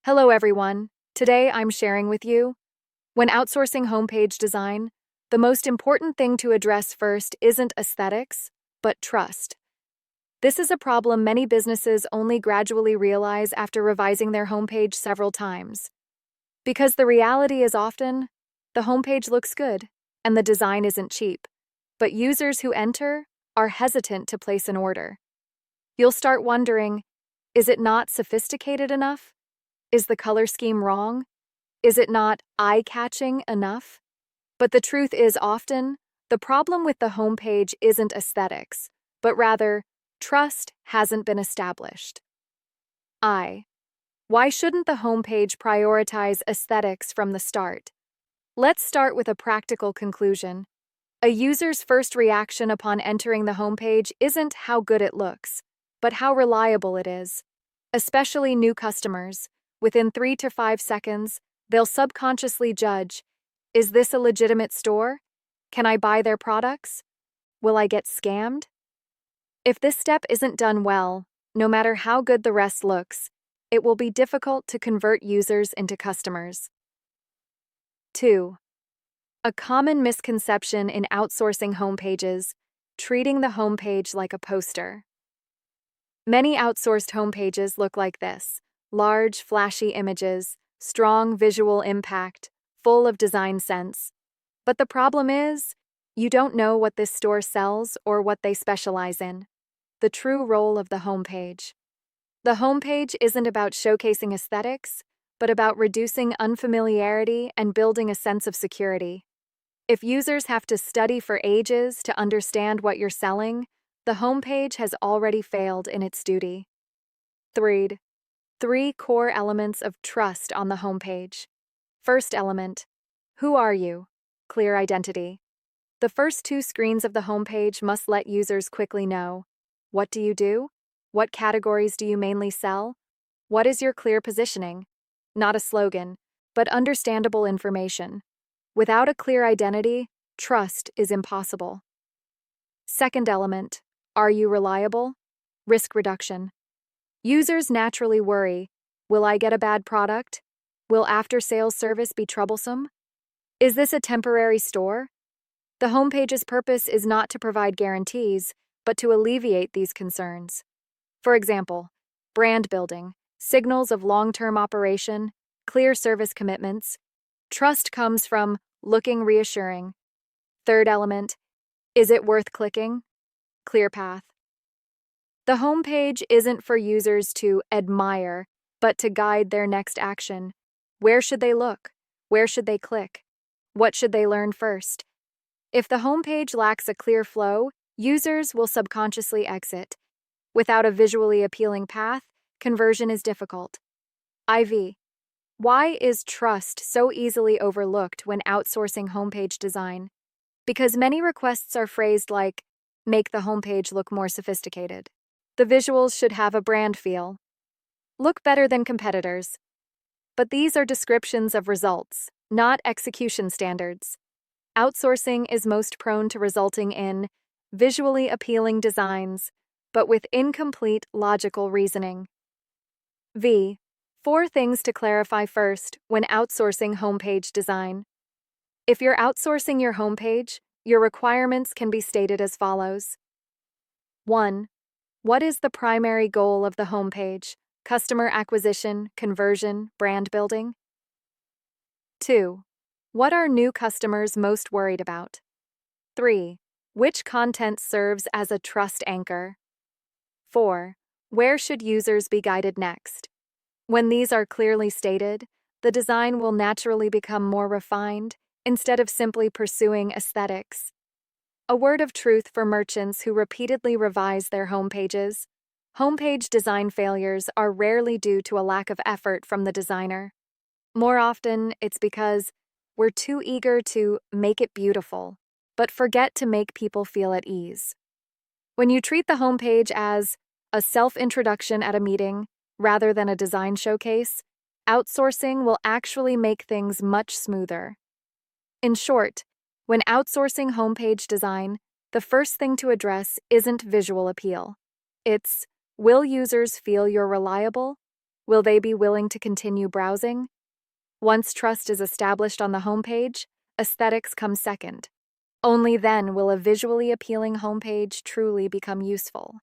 Hello everyone. Today I'm sharing with you, when outsourcing homepage design, the most important thing to address first isn't aesthetics, but trust. This is a problem many businesses only gradually realize after revising their homepage several times. Because the reality is often, the homepage looks good, and the design isn't cheap, but users who enter are hesitant to place an order. You'll start wondering, is it not sophisticated enough? Is the color scheme wrong? Is it not eye-catching enough? But the truth is often, the problem with the homepage isn't aesthetics, but rather, trust hasn't been established. Why shouldn't the homepage prioritize aesthetics from the start? Let's start with a practical conclusion. A user's first reaction upon entering the homepage isn't how good it looks, but how reliable it is. Especially new customers. Within 3 to 5 seconds, they'll subconsciously judge, is this a legitimate store? Can I buy their products? Will I get scammed? If this step isn't done well, no matter how good the rest looks, it will be difficult to convert users into customers. 2. A common misconception in outsourcing homepages, treating the homepage like a poster. Many outsourced homepages look like this. Large, flashy images, strong visual impact, full of design sense. But the problem is, you don't know what this store sells or what they specialize in. The true role of the homepage. The homepage isn't about showcasing aesthetics, but about reducing unfamiliarity and building a sense of security. If users have to study for ages to understand what you're selling, the homepage has already failed in its duty. 3 core elements of trust on the homepage. First element, who are you? Clear identity. The first 2 screens of the homepage must let users quickly know, what do you do? What categories do you mainly sell? What is your clear positioning? Not a slogan, but understandable information. Without a clear identity, trust is impossible. Second element, are you reliable? Risk reduction. Users naturally worry, will I get a bad product? Will after-sales service be troublesome? Is this a temporary store? The homepage's purpose is not to provide guarantees, but to alleviate these concerns. For example, brand building, signals of long-term operation, clear service commitments. Trust comes from looking reassuring. Third element, is it worth clicking? Clear path. The homepage isn't for users to admire, but to guide their next action. Where should they look? Where should they click? What should they learn first? If the homepage lacks a clear flow, users will subconsciously exit. Without a visually appealing path, conversion is difficult. Why is trust so easily overlooked when outsourcing homepage design? Because many requests are phrased like, make the homepage look more sophisticated. The visuals should have a brand feel. Look better than competitors. But these are descriptions of results, not execution standards. Outsourcing is most prone to resulting in visually appealing designs, but with incomplete logical reasoning. 4 things to clarify first when outsourcing homepage design. If you're outsourcing your homepage, your requirements can be stated as follows. 1. What is the primary goal of the homepage? Customer acquisition, conversion, brand building? 2. What are new customers most worried about? 3. Which content serves as a trust anchor? 4. Where should users be guided next? When these are clearly stated, the design will naturally become more refined instead of simply pursuing aesthetics. A word of truth for merchants who repeatedly revise their homepages. Homepage design failures are rarely due to a lack of effort from the designer. More often, it's because we're too eager to make it beautiful, but forget to make people feel at ease. When you treat the homepage as a self-introduction at a meeting rather than a design showcase, outsourcing will actually make things much smoother. In short, when outsourcing homepage design, the first thing to address isn't visual appeal. It's, will users feel you're reliable? Will they be willing to continue browsing? Once trust is established on the homepage, aesthetics come second. Only then will a visually appealing homepage truly become useful.